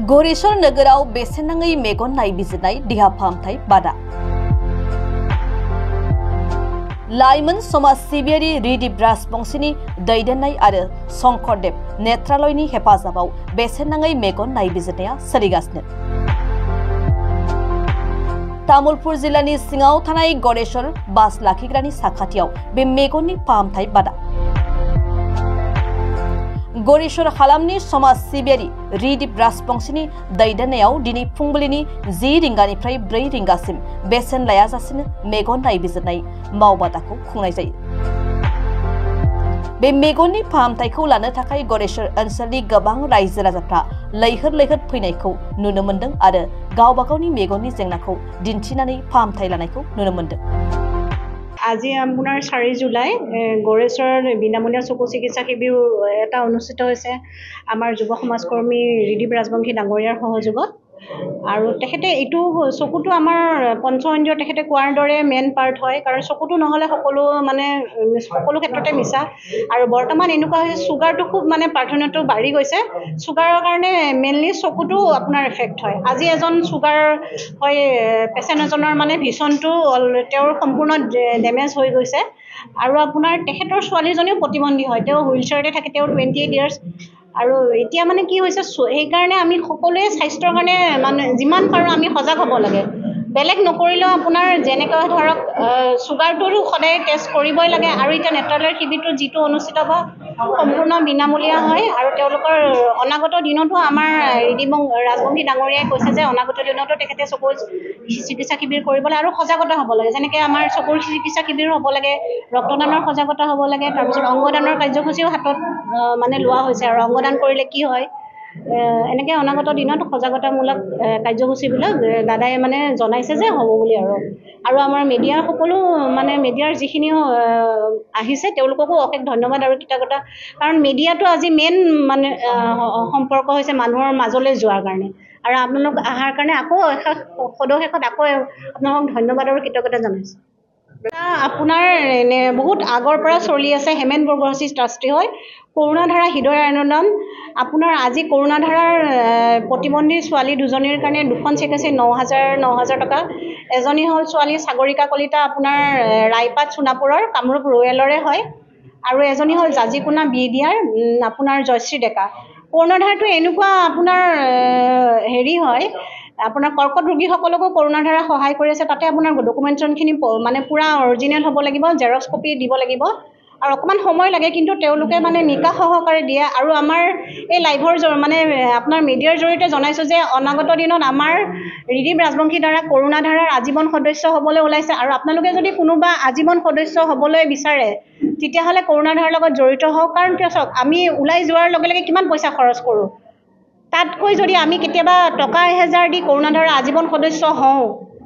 गरेश्वर नोगोराव बेसेन नाङै मेगन नायबिजिरनाय देहा फाहामथाय बादा। लाइमोन समाज सिबियारि रिदिप राजबंशीनि दैदेननाय आरो शंकरदेव नेत्रालयनि हेफाजाबाव बेसेन नाङै मेगन नायबिजिरनाया सोलिगासिनो। तामुलपुर जिल्लानि सिङाव थानाय गरेश्वर बास लाखिग्रानि साखाथियाव बे मेगननि फाहामथाय बादा। गरेश्वर हालामनि समाज सिबियारि रिदिप राजबंशीनि दैदेननायाव दिनै फुंबिलिनि 10 रिंगानिफ्राय 4 रिंगासिम बेसेन लायाजासेनो मेगन नायबिजिरनाय मावबादाखौ खुंनाय जायो। बे मेगननि फाहामथायखौ लानो थाखाय गरेश्वर ओनसोलनि गोबां रायजो राजाफ्रा लैहोर लैहोर फैनायखौ नुनो मोन्दों आरो गावबा गावनि मेगननि जेंनाखौ दिन्थिनानै फाहामथाय लानायखौ नुनो मोन्दों। আজি আপোনাৰ 4 জুলাই गरेश्वर বিনামূলীয়া চকু চিকিৎসা শিবিৰ এটা অনুষ্ঠিত হৈছে আমাৰ যুৱ সমাজকৰ্মী ৰিদিপ ৰাজবংশী ডাঙৰীয়াৰ সহযোগত। আৰু তেখেতে এইটো চকুটো আমাৰ পঞ্চইন্দ্ৰিয় তেখেতে কোৱাৰ দৰে মেইন পাৰ্ট হয়, কাৰণ চকুটো নহ'লে সকলো ক্ষেত্ৰতে মিছা। আৰু বৰ্তমান এনেকুৱা হৈছে চুগাৰটো খুব প্ৰাধান্যটো বাঢ়ি গৈছে। চুগাৰৰ কাৰণে মেইনলি চকুটো আপোনাৰ এফেক্ট হয়। আজি এজন চুগাৰ হয় পেচেণ্ট এজনৰ ভিছনটো তেওঁৰ সম্পূৰ্ণ ডেমেজ হৈ গৈছে। আৰু আপোনাৰ তেখেতৰ ছোৱালীজনীও প্ৰতিবন্ধী হয়, তেওঁ হুইল চেয়াৰতে থাকে, তেওঁ 28 ইয়াৰ্ছ। আৰু এতিয়া কি হৈছে, সেইকাৰণে আমি সকলোৱে স্বাস্থ্যৰ কাৰণে যিমান পাৰোঁ আমি সজাগ হ'ব লাগে। বেলেগ নকৰিলেও আপোনাৰ যেনেকৈ ধৰক চুগাৰটোৰো সদায় টেষ্ট কৰিবই লাগে। আৰু এতিয়া নেত্ৰালয়ৰ শিবিৰটো যিটো অনুষ্ঠিত হ'ব সম্পূৰ্ণ বিনামূলীয়া হয়। আৰু তেওঁলোকৰ অনাগত দিনতো আমাৰ ৰিদিপ ৰাজবংশী ডাঙৰীয়াই কৈছে যে অনাগত দিনতো তেখেতে চকুৰ চিকিৎসা শিবিৰ কৰিবলৈ আৰু সজাগতা হ'ব লাগে। যেনেকৈ আমাৰ চকুৰ চিকিৎসা শিবিৰ হ'ব লাগে, ৰক্তদানৰ সজাগতা হ'ব লাগে, তাৰপিছত অংগদানৰ কাৰ্যসূচীও হাতত লোৱা হৈছে। আৰু অংগদান কৰিলে কি হয়, এনেকৈ অনাগত দিনত সজাগতামূলক কাৰ্যসূচীবিলাক দাদাই জনাইছে যে হ'ব বুলি। আৰু আমাৰ মিডিয়াৰ সকলো মিডিয়াৰ যিখিনিও আহিছে তেওঁলোককো অশেষ ধন্যবাদ আৰু কৃতজ্ঞতা। কাৰণ মিডিয়াটো আজি মেইন সম্পৰ্ক হৈছে মানুহৰ মাজলৈ যোৱাৰ কাৰণে। আৰু আপোনালোক অহাৰ কাৰণে আকৌ সদশেষত আকৌ আপোনালোকক ধন্যবাদ আৰু কৃতজ্ঞতা জনাইছোঁ। আপোনাৰ বহুত আগৰ পৰা চলি আছে, হেমেন বৰগোহাঁই ট্ৰাষ্টি হয়। কৰুণাধাৰা হৃদয় আন্দোলন আপোনাৰ আজি কৰুণাধাৰাৰ প্ৰতিবন্ধী ছোৱালী দুজনীৰ কাৰণে 2খন চেক আছে 9,000 টকা। এজনী হ'ল ছোৱালী সাগৰিকা কলিতা আপোনাৰ ৰায়পাট সোণাপুৰৰ কামৰূপ ৰয়েলৰে হয়। আৰু এজনী হ'ল জাজিকোনা বিডিয়াৰ আপোনাৰ জয়শ্ৰী ডেকা। কৰুণাধাৰাটো এনেকুৱা আপোনাৰ হয়, আপোনাৰ কৰ্কট ৰোগীসকলকো কৰুণাধাৰা সহায় কৰি আছে। তাতে আপোনাৰ ডকুমেণ্টেশ্যনখিনি পূৰা অৰিজিনেল হ'ব লাগিব, জেৰক্স কপি দিব লাগিব। আৰু অকণমান সময় লাগে, কিন্তু তেওঁলোকে নিকা সহকাৰে দিয়ে। আৰু আমাৰ এই লাইভৰ আপোনাৰ মিডিয়াৰ জৰিয়তে জনাইছোঁ যে অনাগত দিনত আমাৰ ৰিদিপ ৰাজবংশী দ্বাৰা কৰুণাধাৰাৰ আজীৱন সদস্য হ'বলৈ ওলাইছে। আৰু আপোনালোকে যদি কোনোবা আজীৱন সদস্য হ'বলৈ বিচাৰে তেতিয়াহ'লে কৰুণাধাৰাৰ লগত জড়িত হওক। কাৰণ কিয় চাওক, আমি ওলাই যোৱাৰ লগে লগে কিমান পইচা খৰচ কৰোঁ, তাতকৈ যদি আমি কেতিয়াবা টকা 1000 দি কৰুণাধাৰাৰ আজীৱন সদস্য হওঁ,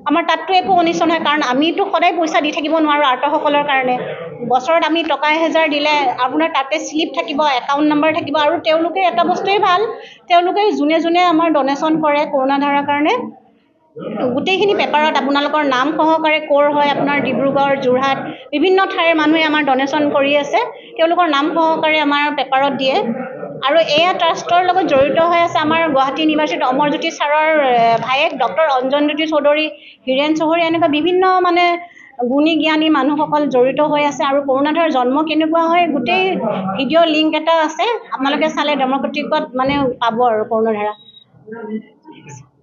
আমাৰ তাততো একো অনিষ্ট নহয়। কাৰণ আমিতো সদায় পইচা দি থাকিব নোৱাৰোঁ আৰ্তসকলৰ কাৰণে। বছৰত আমি টকা 1000 দিলে আপোনাৰ তাতে শ্লিপ থাকিব, একাউণ্ট নম্বৰ থাকিব। আৰু তেওঁলোকে এটা বস্তুৱেই ভাল, তেওঁলোকে যোনে যোনে আমাৰ ডনেশ্যন কৰে কৰুণাধাৰাৰ কাৰণে গোটেইখিনি পেপাৰত আপোনালোকৰ নাম সহকাৰে ক'ৰ হয়, আপোনাৰ ডিব্ৰুগড়, যোৰহাট বিভিন্ন ঠাইৰ মানুহে আমাৰ ডনেশ্যন কৰি আছে, তেওঁলোকৰ নাম সহকাৰে আমাৰ পেপাৰত দিয়ে। আৰু এয়া ট্ৰাষ্টৰ লগত জড়িত হৈ আছে আমাৰ গুৱাহাটী ইউনিভাৰ্চিটিৰ অমৰজ্যোতি ছাৰৰ ভায়েক ডক্টৰ অঞ্জনজ্যোতি চৌধুৰী, হীৰেণ চৌধুৰী, এনেকুৱা বিভিন্ন গুণী জ্ঞানী মানুহসকল জড়িত হৈ আছে। আৰু কৰুণাধাৰাৰ জন্ম কেনেকুৱা হয় গোটেই ভিডিঅ' লিংক এটা আছে, আপোনালোকে চালে ডেম'ক্ৰেটিকত পাব আৰু কৰুণাধাৰা।